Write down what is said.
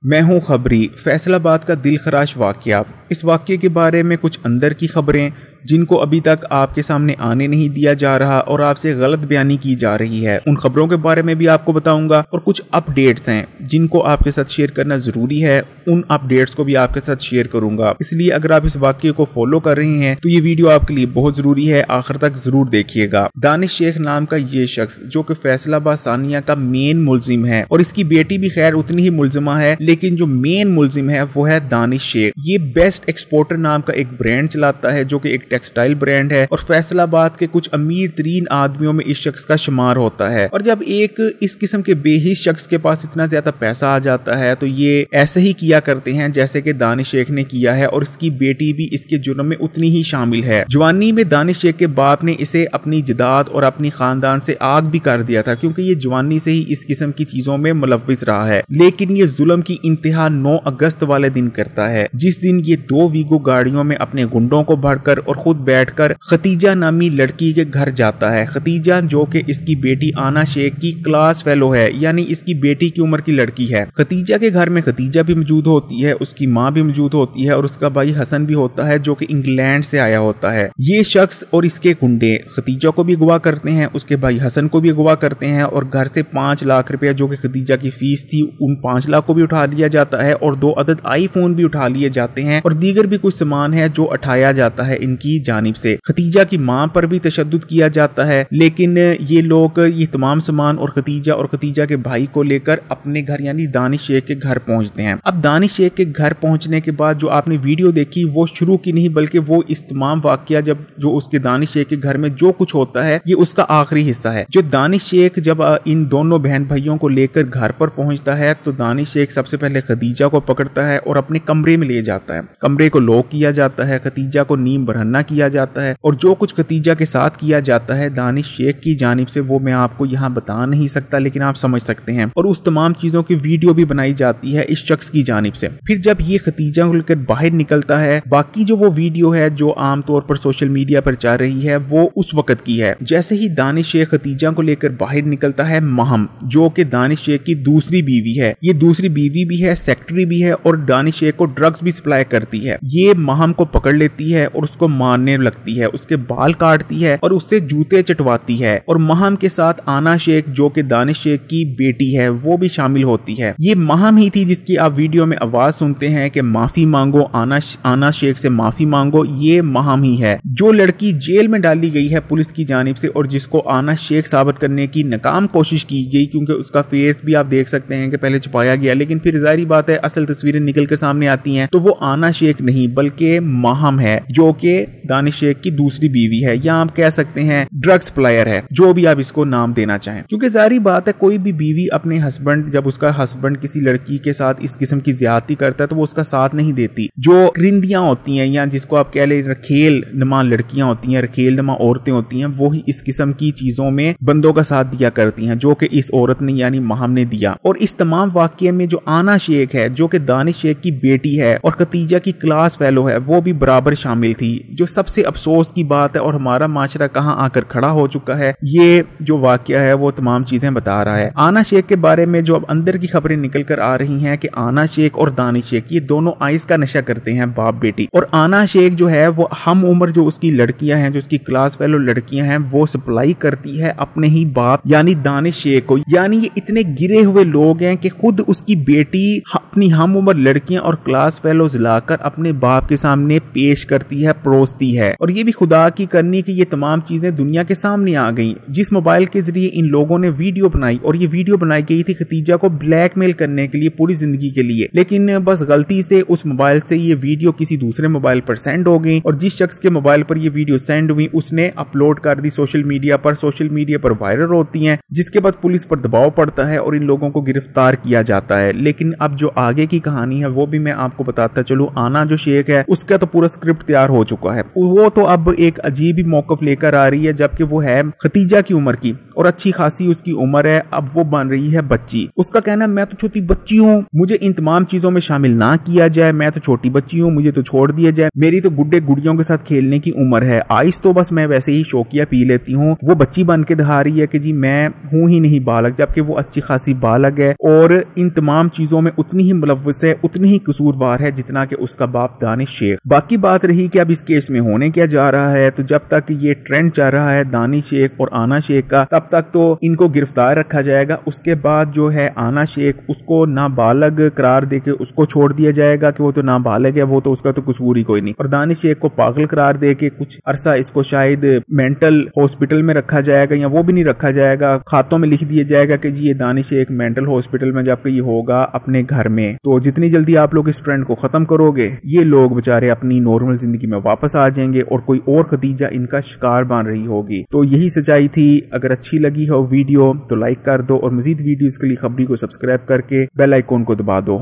मैं हूं खबरी। फैसलाबाद का दिलखराश वाकया। इस वाकये के बारे में कुछ अंदर की खबरें जिनको अभी तक आपके सामने आने नहीं दिया जा रहा और आपसे गलत बयानी की जा रही है, उन खबरों के बारे में भी आपको बताऊंगा। और कुछ अपडेट्स हैं जिनको आपके साथ शेयर करना जरूरी है, उन अपडेट्स को भी आपके साथ शेयर करूंगा। इसलिए अगर आप इस वाकये को फॉलो कर रहे हैं तो ये वीडियो आपके लिए बहुत जरूरी है, आखिर तक जरूर देखिएगा। दानिश शेख नाम का ये शख्स जो कि फैसलाबाद सानिया का मेन मुलजिम है, और इसकी बेटी भी खैर उतनी ही मुलजिमा है, लेकिन जो मेन मुलजिम है वो है दानिश शेख। ये बेस्ट एक्सपोर्टर नाम का एक ब्रांड चलाता है जो कि एक टेक्सटाइल ब्रांड है, और फैसलाबाद के कुछ अमीर तरीन आदमियों में इस शख्स का शुमार होता है। और जब एक इस किस्म के बेहिस शख्स के पास इतना ज्यादा पैसा आ जाता है तो ये ऐसे ही किया करते हैं जैसे कि दानिश शेख ने किया है, और इसकी बेटी भी इसके जुर्म में उतनी ही शामिल है। जवानी में दानिश शेख के बाप ने इसे अपनी जदाद और अपनी खानदान से आग भी कर दिया था, क्योंकि ये जवानी से ही इस किस्म की चीजों में मुलव्विस रहा है। लेकिन ये जुल्म की इंतहा 9 अगस्त वाले दिन करता है, जिस दिन ये 2 वीगो गाड़ियों में अपने गुंडों को भरकर और खुद बैठकर खतीजा नामी लड़की के घर जाता है। खतीजा जो कि इसकी बेटी आना शेख की क्लास फेलो है, यानी इसकी बेटी की उम्र की लड़की है। खतीजा के घर में खतीजा भी मौजूद होती है, उसकी माँ भी मौजूद होती है, और उसका भाई हसन भी होता है जो कि इंग्लैंड से आया होता है। ये शख्स और इसके गुंडे खतीजा को भी अगवा करते हैं, उसके भाई हसन को भी अगवा करते हैं, और घर से 5 लाख रुपया जो कि खतीजा की फीस थी उन 5 लाख को भी उठा लिया जाता है, और 2 अदद आईफोन भी उठा लिए जाते हैं, और दीगर भी कुछ सामान है जो उठाया जाता है इनकी जानिब से। खतीजा की मां पर भी तशद्दुद किया जाता है, लेकिन ये लोग ये तमाम सामान और खतीजा के भाई को लेकर अपने घर यानी दानिश शेख के घर पहुंचते हैं। अब दानिश शेख के घर पहुंचने के बाद जो आपने वीडियो देखी वो शुरू की नहीं, बल्कि वो इस तमाम वाकया जब जो उसके दानिश शेख के घर में जो कुछ होता है ये उसका आखिरी हिस्सा है। जो दानिश शेख जब इन दोनों बहन भाइयों को लेकर घर पर पहुंचता है तो दानिश शेख सबसे पहले खतीजा को पकड़ता है और अपने कमरे में ले जाता है। कमरे को लॉक किया जाता है, खतीजा को नीम बरहन्ना किया जाता है, और जो कुछ खतीजा के साथ किया जाता है दानिश शेख की जानिब से वो मैं आपको यहाँ बता नहीं सकता, लेकिन आप समझ सकते हैं। और उस तमाम चीजों की वीडियो भी बनाई जाती है इस शख्स की जानिब से। फिर जब ये खतीजा को लेकर बाहर निकलता है, बाकी जो वो वीडियो है जो आमतौर पर सोशल मीडिया पर चल रही है वो उस वक्त की है। जैसे ही दानिश शेख खतीजा को लेकर बाहर निकलता है, महम जो कि दानिश शेख की दूसरी बीवी है, ये दूसरी बीवी भी है, सेक्रेटरी भी है, और दानिश शेख को ड्रग्स भी सप्लाई करती है। ये महम को पकड़ लेती है और उसको मारने लगती है, उसके बाल काटती है और उससे जूते चटवाती है। और महम के साथ आना शेख जो कि दानिश शेख की बेटी है वो भी शामिल होती है। ये महम ही थी जिसकी आप वीडियो में आवाज सुनते हैं कि माफी मांगो, आना शेख से माफी मांगो। ये महम ही है जो लड़की जेल में डाली गई है पुलिस की जानिब से, और जिसको आना शेख साबित करने की नाकाम कोशिश की गई, क्योंकि उसका फेस भी आप देख सकते हैं कि पहले छुपाया गया, लेकिन फिर जाहिर बात है असल तस्वीरें निकल के सामने आती हैं तो वो आना शेख नहीं बल्कि महम है जो कि दानिश शेख की दूसरी बीवी है, या आप कह सकते हैं ड्रग सप्लायर है, जो भी आप इसको नाम देना चाहें। क्योंकि जाहिर बात है कोई भी बीवी अपने हस्बैंड, जब उसका हस्बैंड किसी लड़की के साथ इस किस्म की ज्यादती करता है तो वो उसका साथ नहीं देती। जो क्रिंदियां होती हैं या जिसको आप कह ले रखेल नमा लड़कियां होती हैं, रखेल नमा औरतें होती हैं, वो ही इस किस्म की चीजों में बंदों का साथ दिया करती हैं, जो कि इस औरत ने यानी महम ने दिया। और इस तमाम वाकये में जो आना शेख है जो कि दानिश शेख की बेटी है और खतीजा की क्लास फेलो है वो भी बराबर शामिल थी। जो सबसे अफसोस की बात है, और हमारा माशरा कहां आकर खड़ा हो चुका है, ये जो वाकया है वो तमाम चीजें बता रहा है। आना शेख के बारे में जो अब अंदर की खबरें निकल कर आ रही हैं कि आना शेख और दानिश शेख ये दोनों आइस का नशा करते हैं, बाप बेटी। और आना शेख जो है वो हम उम्र जो उसकी लड़कियां हैं, जो उसकी क्लास फेलो लड़कियां हैं, वो सप्लाई करती है अपने ही बाप यानी दानिश शेख को। यानी ये इतने गिरे हुए लोग हैं कि खुद उसकी बेटी अपनी हम उम्र लड़कियां और क्लास फेलो लाकर अपने बाप के सामने पेश करती है, परोसती है। और ये भी खुदा की करनी कि ये तमाम चीजें दुनिया के सामने आ गई। जिस मोबाइल के जरिए इन लोगों ने वीडियो बनाई, और ये वीडियो बनाई गई थी खतीजा को ब्लैकमेल करने के लिए पूरी जिंदगी के लिए, लेकिन बस गलती से उस मोबाइल से ये वीडियो किसी दूसरे मोबाइल पर सेंड हो गई, और जिस शख्स के मोबाइल पर ये वीडियो सेंड हुई उसने अपलोड कर दी सोशल मीडिया पर वायरल होती हैं, जिसके बाद पुलिस पर दबाव पड़ता है और इन लोगों को गिरफ्तार किया जाता है। लेकिन अब जो आगे की कहानी है वो भी मैं आपको बताता चलूं। आना जो शेख है उसका तो पूरा स्क्रिप्ट तैयार हो चुका है, वो तो अब एक अजीब ही मौकफ लेकर आ रही है, जबकि वो है खतीजा की उम्र की और अच्छी खासी उसकी उम्र है। अब वो बन रही है बच्ची। उसका कहना मैं तो छोटी बच्ची हूँ, मुझे इन तमाम चीजों में शामिल ना किया जाए, मैं तो छोटी बच्ची हूँ, मुझे तो छोड़ दिया जाए, मेरी तो गुड्डे गुड़ियों के साथ खेलने की उम्र है, आइस तो बस मैं वैसे ही शौकिया पी लेती हूँ। वो बच्ची बन के दिखा रही है कि जी मैं हूँ ही नहीं बालक, जबकि वो अच्छी खासी बालक है और इन तमाम चीजों में उतनी ही मुलव्वस है, उतनी ही कसूरवार है जितना कि उसका बाप दानिश शेख। बाकी बात रही कि अब इस केस में होने क्या जा रहा है, तो जब तक ये ट्रेंड चल रहा है दानिश शेख और आना शेख का, तब तक तो इनको गिरफ्तार रखा जाएगा। उसके बाद जो है आना शेख, उसको नाबालग करार देके उसको छोड़ दिया जाएगा कि वो तो नाबालग है, वो तो उसका तो कसूर ही कोई नहीं। और दानिश शेख को पागल करार देके कुछ अरसा इसको शायद मेंटल हॉस्पिटल में रखा जाएगा, या वो भी नहीं रखा जाएगा, खातों में लिख दिया जाएगा कि जी ये दानिश शेख मेंटल हॉस्पिटल में, जबकि ये होगा अपने घर में। तो जितनी जल्दी आप लोग इस ट्रेंड को खत्म करोगे, ये लोग बेचारे अपनी नॉर्मल जिंदगी में वापस आ जाएंगे और कोई और खतीजा इनका शिकार बन रही होगी। तो यही सच्चाई थी। अगर अच्छी लगी हो वीडियो तो लाइक कर दो और मजीद वीडियोस के लिए खबरी को सब्सक्राइब करके बेल आइकॉन को दबा दो।